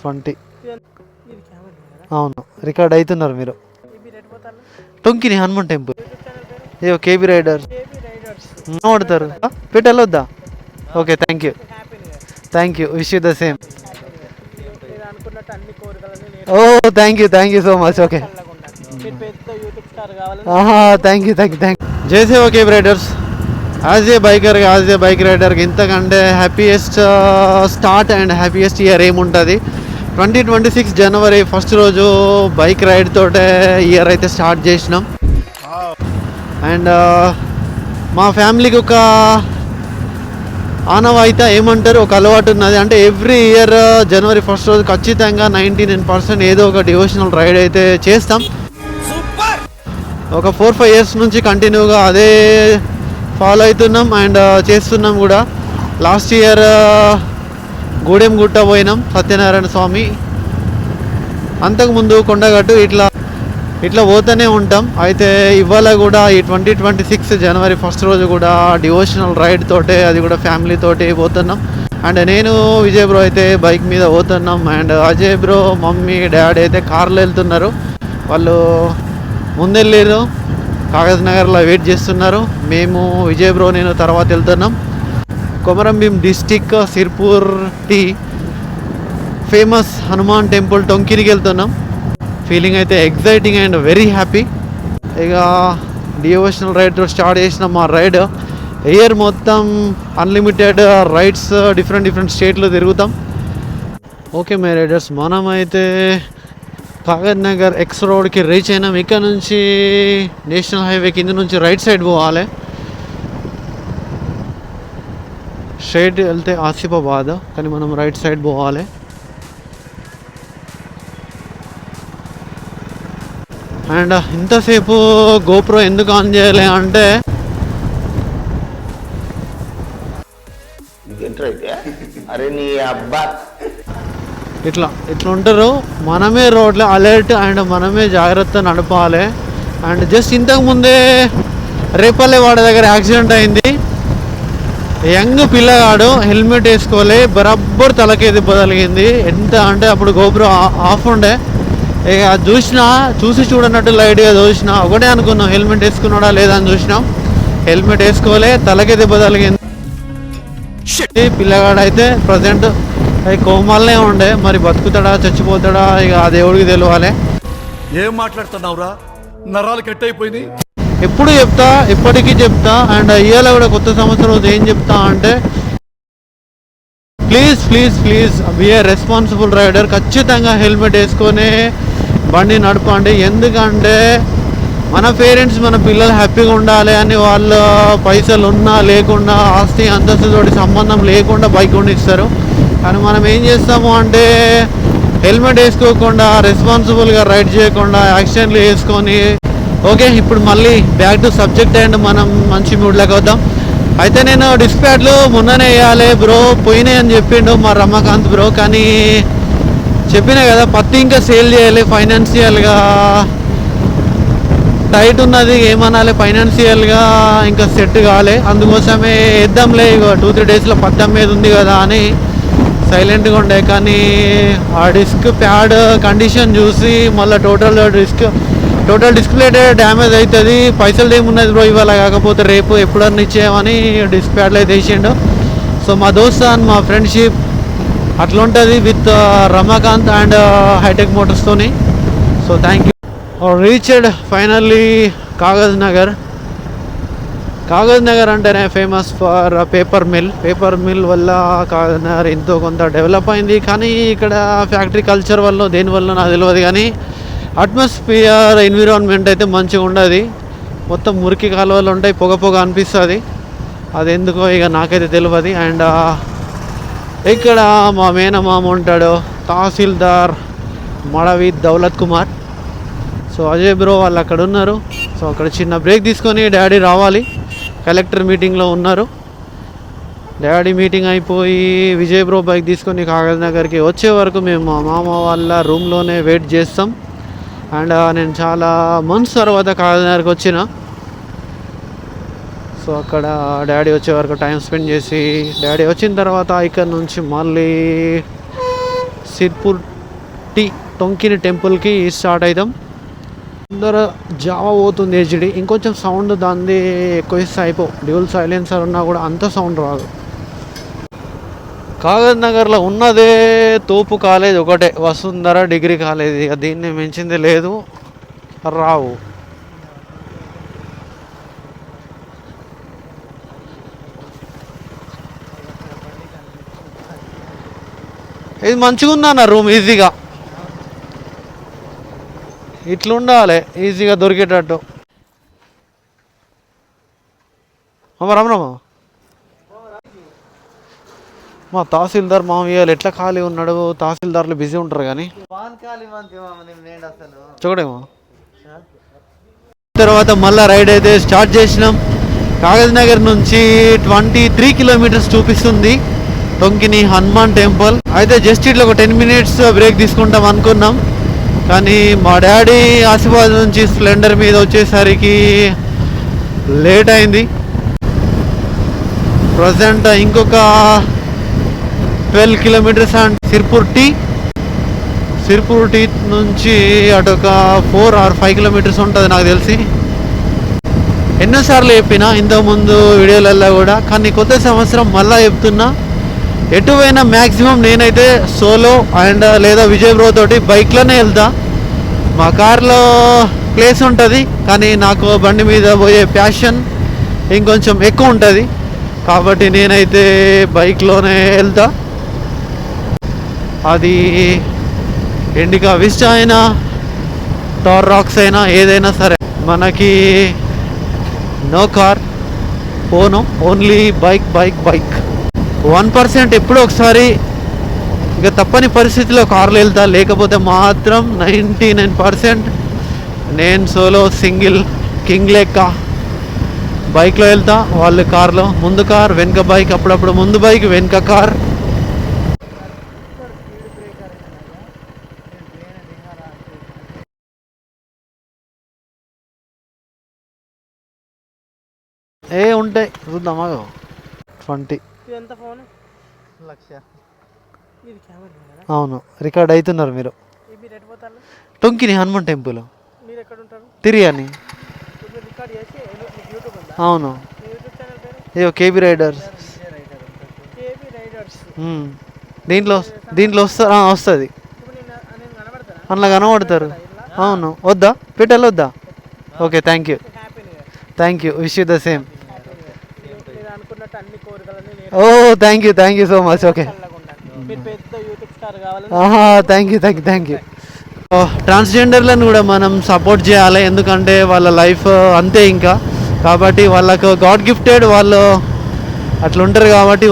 20. అవును, రికార్డ్ అవుతున్నారు మీరు. టొంకిని హనుమాన్ టెంపుల్ ఏవో కేబీ రైడర్స్ పడతారు. పెట్టెళ్ళొద్దా? Okay, thank you, wish you the same. Oh thank you so much. Okay, thank you. జై సేవ KB riders. As a bike రైడర్కి ఇంతకంటే happiest start and happiest year ఏముంటుంది? 2026 జనవరి 1 రోజు బైక్ రైడ్ తోటే ఇయర్ అయితే స్టార్ట్ చేసినాం. అండ్ మా ఫ్యామిలీకి ఒక ఆనవాయితీ ఏమంటారు, ఒక అలవాటు ఉన్నది. అంటే ఎవ్రీ ఇయర్ జనవరి 1 రోజు ఖచ్చితంగా 99% ఏదో ఒక డివోషనల్ రైడ్ అయితే చేస్తాం. ఒక 4-5 ఇయర్స్ నుంచి కంటిన్యూగా అదే ఫాలో అవుతున్నాం అండ్ చేస్తున్నాం కూడా. లాస్ట్ ఇయర్ గూడెం గుట్ట పోయినాం, సత్యనారాయణ స్వామి. అంతకుముందు కొండగట్టు, ఇట్లా పోతూనే ఉంటాం. అయితే ఇవాళ కూడా ఈ 2026 జనవరి 1 రోజు కూడా డివోషనల్ రైడ్ తోటే, అది కూడా ఫ్యామిలీ తోటి పోతున్నాం. అండ్ నేను విజయ్ బ్రో అయితే బైక్ మీద పోతున్నాం. And Ajay bro, mummy, daddy అయితే కార్లో వెళ్తున్నారు. వాళ్ళు ముందెళ్ళారు, కాగజ్ నగర్లో వెయిట్ చేస్తున్నారు. మేము విజయ్ బ్రో, నేను తర్వాత వెళ్తున్నాం. Komarambheem district Sirpur T famous Hanuman temple టొంకినికి వెళ్తున్నాం. ఫీలింగ్ అయితే ఎగ్జైటింగ్ అండ్ వెరీ హ్యాపీ. ఇక డివోషనల్ రైడ్తో స్టార్ట్ చేసిన మా రైడ్ ఇయర్ మొత్తం అన్లిమిటెడ్ రైడ్స్, డిఫరెంట్ స్టేట్లో తిరుగుతాం. ఓకే మై రైడర్స్, మనమైతే కాగజ్ నగర్ ఎక్స్ రోడ్కి రీచ్ అయినాం. ఇక్కడ నుంచి నేషనల్ హైవే కింద నుంచి రైట్ సైడ్ పోవాలి. స్ట్రైట్ వెళ్తే ఆసిఫాబాద్, కానీ మనం రైట్ సైడ్ పోవాలి. అండ్ ఇంతసేపు గోప్రో ఎందుకు ఆన్ చేయాలి అంటే, అరే నీ అబ్బా ఇట్లా ఉంటారు. మనమే రోడ్లో అలర్ట్ అండ్ మనమే జాగ్రత్త నడపాలి. అండ్ జస్ట్ ఇంతకుముందే రేపల్లె వాడి దగ్గర యాక్సిడెంట్ అయింది. యంగ్ పిల్లగాడు హెల్మెట్ వేసుకోలే, బరబ్బర్ తలకే దెబ్బ తగిలింది. ఎంత అంటే అప్పుడు గోప్రో ఆఫ్ ఉండే. ఇక చూసి చూడనట్టు లైట్గా చూసినా, ఒకటే అనుకున్నాం హెల్మెట్ వేసుకున్నాడా లేదా అని చూసినాం. హెల్మెట్ వేసుకోలే, తలకే దెబ్బ తగిలింది. పిల్లగాడైతే ప్రజెంట్ కోమాలనే ఉండే. మరి బతుకుతాడా చచ్చిపోతాడా ఇక ఆ దేవుడికి తెలియాలి. ఏం మాట్లాడుతున్నావురా, నరాలు కట్ అయిపోయింది. ఎప్పుడు చెప్తా, ఎప్పటికీ చెప్తా. అండ్ ఇవాళ కూడా కొత్త సంవత్సరం రోజు ఏం చెప్తా అంటే, please be a responsible rider. ఖచ్చితంగా హెల్మెట్ వేసుకొని బండి నడపండి. ఎందుకంటే మన పేరెంట్స్, మన పిల్లలు హ్యాపీగా ఉండాలి అని వాళ్ళ పైసలు ఉన్నా లేకుండా, ఆస్తి అంతస్తుతోటి సంబంధం లేకుండా బైక్ కొనిస్తారు. కానీ మనం ఏం చేస్తాము అంటే హెల్మెట్ వేసుకోకుండా, రెస్పాన్సిబుల్గా రైడ్ చేయకుండా యాక్సిడెంట్లు వేసుకొని. ఓకే, ఇప్పుడు మళ్ళీ బ్యాక్ టు సబ్జెక్ట్ అండ్ మనం మంచి మూడ్లోకి వద్దాం. అయితే నేను డిస్క్ ప్యాడ్లు మొన్ననే వేయాలి బ్రో, పోయినాయి అని చెప్పిండు మా రమాకాంత్ బ్రో. కానీ చెప్పినా కదా, పత్తి ఇంకా సేల్ చేయాలి. ఫైనాన్షియల్గా టైట్ ఉన్నది, ఏమనాలి, ఫైనాన్షియల్గా ఇంకా సెట్ కాలే. అందుకోసమే వేద్దాంలే, ఇక 2-3 డేస్లో పత్తి మీద ఉంది కదా అని సైలెంట్గా ఉండే. కానీ ఆ డిస్క్ ప్యాడ్ కండిషన్ చూసి మళ్ళీ టోటల్ డిస్ప్లే డ్యామేజ్ అవుతుంది. పైసలు ఏమున్నది బ్రో ఇవాళ కాకపోతే రేపు ఎప్పుడన్నా ఇచ్చేయమని డిస్క్ ప్యాడ్లో అయితే వేసిండు. సో మా దోస్త్ అండ్ మా ఫ్రెండ్షిప్ అట్లా ఉంటుంది విత్ రమాకాంత్ అండ్ హైటెక్ మోటార్స్తోని. So thank you. Reached finally Kagaz Nagar అంటేనే ఫేమస్ ఫర్ పేపర్ మిల్ వల్ల కాగజ్ నగర్ ఎంతో కొంత డెవలప్ అయింది. కానీ ఇక్కడ ఫ్యాక్టరీ కల్చర్ వల్ల దేనివల్ల నాకు తెలియదు. కానీ అట్మాస్ఫియర్, ఎన్విరాన్మెంట్ అయితే మంచిగా ఉండదు. మొత్తం మురికి కాలువలు ఉంటాయి, పొగ అనిపిస్తుంది. అది ఎందుకో ఇక నాకైతే తెలియదు. అండ్ ఇక్కడ మా మేనమామ ఉంటాడు, తహసీల్దార్ మడవి దౌలత్ కుమార్. సో అజయ్ బ్రో వాళ్ళు అక్కడ ఉన్నారు. సో అక్కడ చిన్న బ్రేక్ తీసుకొని డాడీ రావాలి, కలెక్టర్ మీటింగ్లో ఉన్నారు. డాడీ మీటింగ్ అయిపోయి విజయ్ బ్రో బైక్ తీసుకొని కాగజ్ నగర్కి వచ్చే వరకు మేము మా మామ వాళ్ళ రూమ్లోనే వెయిట్ చేస్తాం. అండ్ నేను చాలా మంత్స్ తర్వాత కాగజ్ నగర్కి వచ్చిన. సో అక్కడ డాడీ వచ్చే వరకు టైం స్పెండ్ చేసి, డాడీ వచ్చిన తర్వాత ఇక్కడ నుంచి మళ్ళీ సిర్పూర్ టీ టొంకిని టెంపుల్కి స్టార్ట్ అవుతాం. అందరూ జావా పోతుంది హెచ్డి, ఇంకొంచెం సౌండ్ దాన్ని ఎక్కువ ఇస్తే అయిపో. డ్యూల్ సైలెన్సర్ ఉన్నా కూడా అంత సౌండ్ రాదు. కాగజ్ నగర్లో ఉన్నదే తోపు కాలేజ్ ఒకటే, వసుంధర డిగ్రీ కాలేజ్. ఇక దీన్ని మించింది లేదు, రావు. ఇది మంచిగా ఉందన్న రూమ్, ఈజీగా ఇట్లుండాలి, ఈజీగా దొరికేటట్టు. రమరమ్మ మా తహసీల్దార్ మామయ్యలు ఎట్లా ఖాళీ ఉన్నాడు. తహసీల్దార్లు బిజీ ఉంటారు కానీ చూడేమో. తర్వాత మళ్ళీ రైడ్ అయితే స్టార్ట్ చేసినాం. కాగజ్ నగర్ నుంచి 23 కిలోమీటర్స్ చూపిస్తుంది టొంకిని హనుమాన్ టెంపుల్. అయితే జస్ట్ ఇట్లా ఒక 10 మినిట్స్ బ్రేక్ తీసుకుంటాం అనుకున్నాం, కానీ మా డాడీ ఆసిఫాబాద్ నుంచి స్ప్లెండర్ మీద వచ్చేసరికి లేట్ అయింది. ప్రజెంట్ ఇంకొక 12 కిలోమీటర్స్ అండ్ సిర్పూర్ టీ నుంచి అటొక 4 or 5 కిలోమీటర్స్ ఉంటుంది నాకు తెలిసి. ఎన్నోసార్లు చెప్పినా ఇంతకుముందు వీడియోలలో కూడా, కానీ కొత్త సంవత్సరం మళ్ళీ చెప్తున్నా, ఎటు పోయినా మ్యాక్సిమం నేనైతే సోలో అండ్ లేదా విజయ్ బ్రో తోటి బైక్లోనే వెళ్తా. మా కార్లో ప్లేస్ ఉంటుంది, కానీ నాకు బండి మీద పోయే ప్యాషన్ ఇంకొంచెం ఎక్కువ ఉంటుంది, కాబట్టి నేనైతే బైక్లోనే వెళ్తా. అది ఇండికా విస్టా అయినా టార్ రాక్స్ అయినా ఏదైనా సరే, మనకి నో కార్ పోను, ఓన్లీ బైక్. 1% ఎప్పుడో ఒకసారి ఇక తప్పని పరిస్థితిలో కార్లో వెళ్తా, లేకపోతే మాత్రం 99% నేను సోలో సింగిల్ కింగ్ లెక్క బైక్లో వెళ్తా. వాళ్ళు కార్లో, ముందు కార్ వెనుక బైక్, అప్పుడప్పుడు ముందు బైక్ వెనుక కార్. ఉంటాయి చూద్దామా. 20 అవును, రికార్డ్ అవుతున్నారు మీరు. టొంకిని హనుమాన్ టెంపుల్ తిరిగాని. అవును, ఏవో కేబీ రైడర్స్. దీంట్లో వస్తుంది, అందులో కనబడతారు. అవును, వద్దా పెట్టాలి, వద్దా? Okay, thank you, wish you the same. Oh thank you so much. Okay, thank you. ట్రాన్స్జెండర్లను కూడా మనం సపోర్ట్ చేయాలి, ఎందుకంటే వాళ్ళ లైఫ్ అంతే ఇంకా. కాబట్టి వాళ్ళకు గాడ్ గిఫ్టెడ్, వాళ్ళు అట్లా ఉంటారు కాబట్టి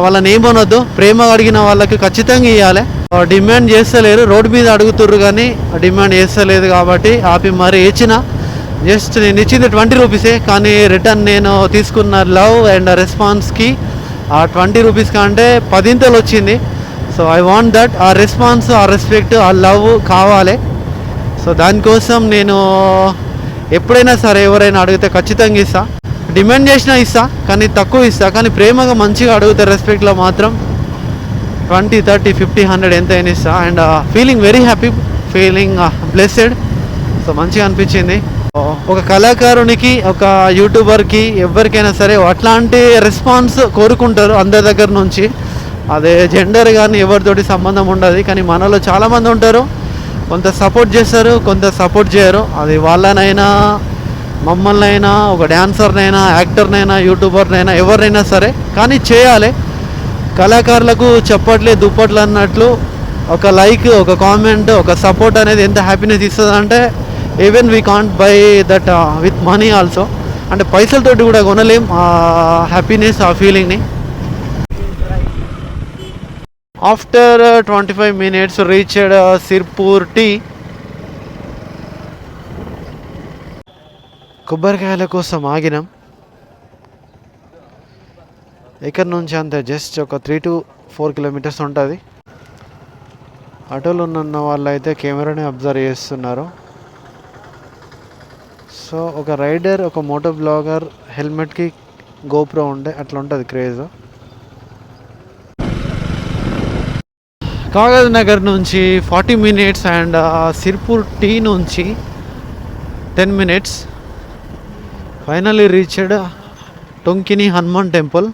వాళ్ళని ఏమనొద్దు. ప్రేమ అడిగిన వాళ్ళకి ఖచ్చితంగా ఇవ్వాలి. డిమాండ్ చేస్తలేరు, రోడ్డు మీద అడుగుతుర్రు కానీ డిమాండ్ చేస్తలేదు, కాబట్టి ఆపి మరి ఇచ్చిన. జస్ట్ నేను ఇచ్చింది 20 రూపీసే, కానీ రిటర్న్ నేను తీసుకున్న లవ్ అండ్ రెస్పాన్స్కి ఆ 20 రూపీస్ కంటే 10 వచ్చింది. సో ఐ వాంట్ దట్, ఆ రెస్పాన్స్, ఆ రెస్పెక్ట్, ఆ లవ్ కావాలి. సో దానికోసం నేను ఎప్పుడైనా సరే ఎవరైనా అడిగితే ఖచ్చితంగా ఇస్తా. డిమాండ్ చేసినా ఇస్తా, కానీ తక్కువ ఇస్తా. కానీ ప్రేమగా మంచిగా అడిగితే రెస్పెక్ట్లో మాత్రం 20, 30, 50, 100 ఎంత అయినా ఇస్తా. And feeling very happy, feeling blessed. So మంచిగా అనిపించింది. ఒక కళాకారునికి, ఒక యూట్యూబర్కి, ఎవరికైనా సరే అట్లాంటి రెస్పాన్స్ కోరుకుంటారు అందరి దగ్గర నుంచి. అదే జెండర్ కానీ ఎవరితోటి సంబంధం ఉండదు. కానీ మనలో చాలామంది ఉంటారు, కొంత సపోర్ట్ చేస్తారు, కొంత సపోర్ట్ చేయరు. అది వాళ్ళనైనా, మమ్మల్ని అయినా, ఒక డ్యాన్సర్నైనా, యాక్టర్నైనా, యూట్యూబర్నైనా, ఎవరినైనా సరే, కానీ చేయాలి. కళాకారులకు చప్పట్లే దుప్పట్లు అన్నట్లు ఒక లైక్, ఒక కామెంట్, ఒక సపోర్ట్ అనేది ఎంత హ్యాపీనెస్ ఇస్తుంది అంటే, even we can't buy that with money also. అంటే పైసలతోటి కూడా కొనలేం ఆ హ్యాపీనెస్, ఆ ఫీలింగ్ని. After 25 minutes reached Sirpur T. కొబ్బరికాయల కోసం ఆగినాం. ఇక్కడ నుంచి అంతే జస్ట్ ఒక 3 to 4 కిలోమీటర్స్ ఉంటుంది. ఆటోలో ఉన్న వాళ్ళు అయితే కెమెరాని అబ్జర్వ్ చేస్తున్నారు. సో ఒక రైడర్, ఒక మోటో బ్లాగర్ హెల్మెట్కి గోప్రో ఉండే అట్లా ఉంటుంది క్రేజ్. కాగజ్ నగర్ నుంచి 40 minutes అండ్ సిర్పూర్ టీ నుంచి 10 minutes. Finally reached Tonkini Hanuman temple.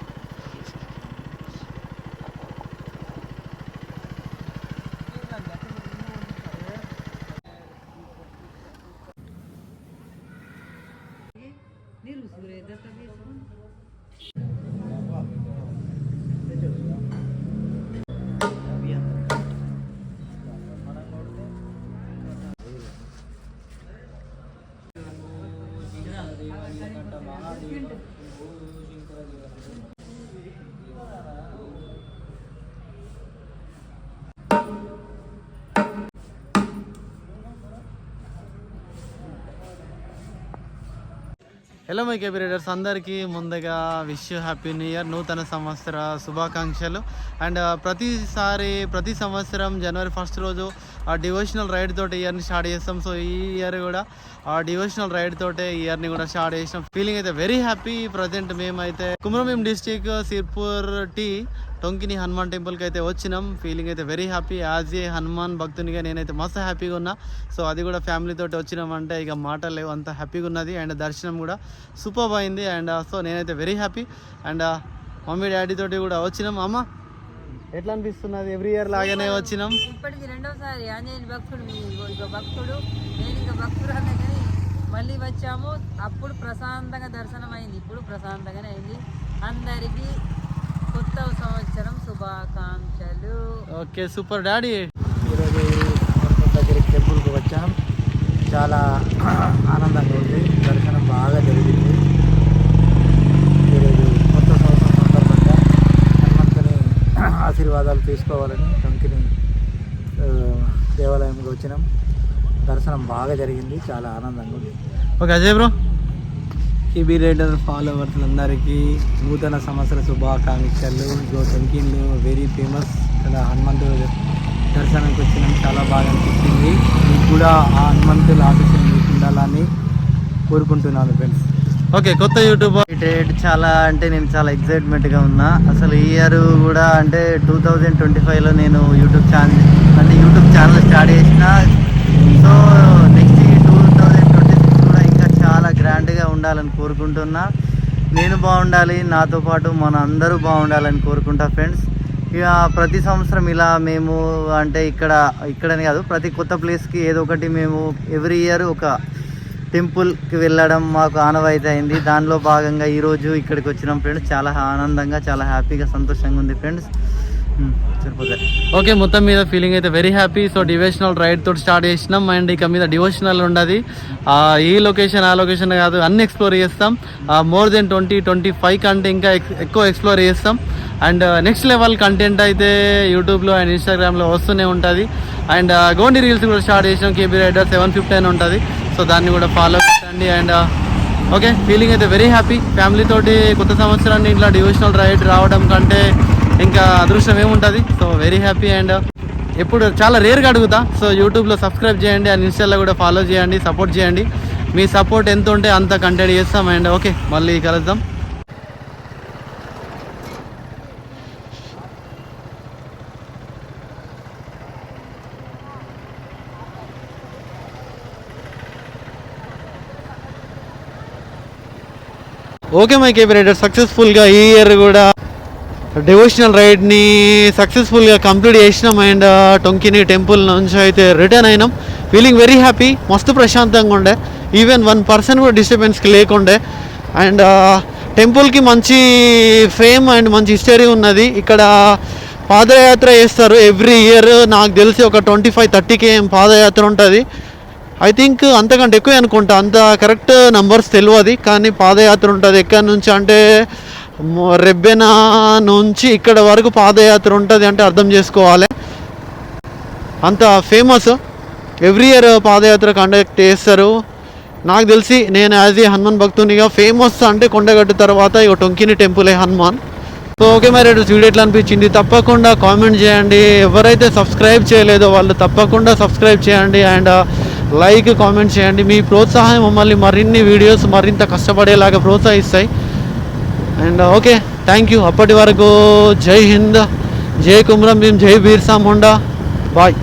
Hello my KB riders, అందరికీ ముందుగా విష్ హ్యాపీ న్యూ ఇయర్, నూతన సంవత్సర శుభాకాంక్షలు. అండ్ ప్రతి సంవత్సరం జనవరి 1st రోజు ఆ డివోషనల్ రైడ్ తోటి ఇయర్ని స్టార్ట్ చేస్తాం. సో ఈ ఇయర్ కూడా ఆ డివోషనల్ రైడ్ తోటే ఇయర్ని కూడా స్టార్ట్ చేసినాం. ఫీలింగ్ అయితే వెరీ హ్యాపీ. ప్రజెంట్ మేమైతే కుమ్రంభీం డిస్టిక్ సిర్పూర్ టీ టొంకిని హనుమాన్ టెంపుల్కి అయితే వచ్చినాం. ఫీలింగ్ అయితే very happy. As a Hanuman భక్తునిగా నేనైతే మస్తు హ్యాపీగా ఉన్నా. సో అది కూడా ఫ్యామిలీతోటి వచ్చినామంటే ఇక మాటలు లేవు, అంత హ్యాపీగా ఉన్నది. అండ్ దర్శనం కూడా సూపర్ అయింది. అండ్ సో నేనైతే very happy. And mummy daddy తోటి కూడా వచ్చినాం. అమ్మ ఎట్లా అనిపిస్తున్నది? ఎవ్రీ ఇయర్ లాగానే వచ్చినాం. ఇప్పటికి రెండోసారి ఆంజనేయుని భక్తుడు, ఇక భక్తుడు, నేను ఇంకా భక్తుడు అనే కానీ మళ్ళీ వచ్చాము. అప్పుడు ప్రశాంతంగా దర్శనం అయింది, ఇప్పుడు ప్రశాంతంగానే అయింది. అందరికీ కొత్త సంవత్సరం శుభాకాంక్షలు. Okay, super daddy. ఈరోజు దగ్గరికి టెంపుల్కి వచ్చాం. చాలా ఆనందంగా ఉంది. దర్శనం బాగా జరిగింది. ఈరోజు కొత్త సంవత్సరం సందర్భంగా హనుమంతుని ఆశీర్వాదాలు తీసుకోవాలని టొంకిని దేవాలయంకి వచ్చినాం. దర్శనం బాగా జరిగింది, చాలా ఆనందంగా ఉంది. Okay Ajay bro. KB rider ఫాలోవర్లందరికీ నూతన సంవత్సర శుభాకాంక్షలు. టొంకిన్లో వెరీ ఫేమస్ హనుమంతుడు దర్శనానికి వచ్చినాం. చాలా బాగా అనిపించింది. మీకు కూడా ఆ హనుమంతుల ఆశీస్సులు మీకు ఉండాలని కోరుకుంటున్నాను ఫ్రెండ్స్. ఓకే, కొత్త యూట్యూబర్ చాలా అంటే నేను చాలా ఎక్సైట్మెంట్గా ఉన్నా. అసలు ఈ ఇయర్ కూడా అంటే 2025లో నేను యూట్యూబ్ ఛానల్ స్టార్ట్ చేసిన. సో నెక్స్ట్ 2026 కూడా ఇంకా చాలా గ్రాండ్గా ఉండాలని కోరుకుంటున్నా. నేను బాగుండాలి, నాతో పాటు మన అందరూ బాగుండాలని కోరుకుంటా ఫ్రెండ్స్. ఇక ప్రతి సంవత్సరం ఇలా మేము అంటే ఇక్కడని కాదు, ప్రతి కొత్త ప్లేస్కి ఏదో ఒకటి మేము ఎవ్రీ ఇయర్ ఒక టెంపుల్కి వెళ్ళడం మాకు ఆనవాయితీ అయింది. దానిలో భాగంగా ఈరోజు ఇక్కడికి వచ్చినాం ఫ్రెండ్స్. చాలా ఆనందంగా, చాలా హ్యాపీగా, సంతోషంగా ఉంది ఫ్రెండ్స్. సరిపోతాయి. ఓకే, మొత్తం మీద ఫీలింగ్ అయితే very happy. So devotional ride తోటి స్టార్ట్ చేసినాం. అండ్ ఇక మీద డివోషనల్ ఉండదు. ఈ లొకేషన్ ఆ లొకేషన్ కాదు, అన్ని ఎక్స్ప్లోర్ చేస్తాం. మోర్ దెన్ 20-25 కంటే ఇంకా ఎక్కువ ఎక్స్ప్లోర్ చేస్తాం. అండ్ నెక్స్ట్ లెవెల్ కంటెంట్ అయితే యూట్యూబ్లో అండ్ ఇన్స్టాగ్రామ్లో వస్తూనే ఉంటుంది. అండ్ గోండి రీల్స్ కూడా స్టార్ట్ చేసినాం. కేబీ రైడర్ 750 అని ఉంటుంది. సో దాన్ని కూడా ఫాలో చేయండి. అండ్ ఓకే, ఫీలింగ్ అయితే వెరీ హ్యాపీ. ఫ్యామిలీ తోటి కొత్త సంవత్సరాన్ని ఇట్లా డివోషనల్ రైడ్ రావడం కంటే ఇంకా అదృష్టం ఏముంటుంది. So very happy. అండ్ ఎప్పుడు చాలా రేర్గా అడుగుతా. సో యూట్యూబ్లో సబ్స్క్రైబ్ చేయండి అండ్ ఇన్స్టాలో కూడా ఫాలో చేయండి, సపోర్ట్ చేయండి. మీ సపోర్ట్ ఎంత ఉంటే అంత కంటెంట్ చేస్తాం. అండ్ ఓకే, మళ్ళీ కలుద్దాం. ఓకే మై కేబీ రైడర్, సక్సెస్ఫుల్గా ఈ ఇయర్ కూడా డివోషనల్ రైడ్ని సక్సెస్ఫుల్గా కంప్లీట్ చేసినాం. అండ్ టొంకిని టెంపుల్ నుంచి అయితే రిటర్న్ అయినాం. Feeling very happy. మస్తు ప్రశాంతంగా ఉండే. ఈవెన్ 1% కూడా డిస్టర్బెన్స్కి లేకుండే. అండ్ టెంపుల్కి మంచి ఫేమ్ అండ్ మంచి హిస్టరీ ఉన్నది. ఇక్కడ పాదయాత్ర చేస్తారు ఎవ్రీ ఇయర్. నాకు తెలిసి ఒక 25-30 km పాదయాత్ర ఉంటుంది. ఐ థింక్ అంతకంటే ఎక్కువ అనుకుంటా, అంత కరెక్ట్ నంబర్స్ తెలియదు. కానీ పాదయాత్ర ఉంటుంది. ఎక్కడి నుంచి అంటే రెబ్బెన నుంచి ఇక్కడ వరకు పాదయాత్ర ఉంటుంది అంటే అర్థం చేసుకోవాలి. అంత ఫేమస్. ఎవ్రీ ఇయర్ పాదయాత్ర కండక్ట్ చేస్తారు. నాకు తెలిసి నేను యాజ్ ఏ హనుమాన్ భక్తునిగా ఫేమస్ అంటే కొండగట్టు తర్వాత ఇక టొంకిని టెంపులే హనుమాన్. సో ఓకే మరి వీడియో ఎట్లా అనిపించింది తప్పకుండా కామెంట్ చేయండి. ఎవరైతే సబ్స్క్రైబ్ చేయలేదో వాళ్ళు తప్పకుండా సబ్స్క్రైబ్ చేయండి. అండ్ లైక్, కామెంట్ చేయండి. మీ ప్రోత్సాహం మమ్మల్ని మరిన్ని వీడియోస్ మరింత కష్టపడేలాగా ప్రోత్సహిస్తాయి. And okay, thank you. అప్పటి వరకు జై హింద్, జై కుమ్రంభీం, జై బిర్సా ముండా. బాయ్.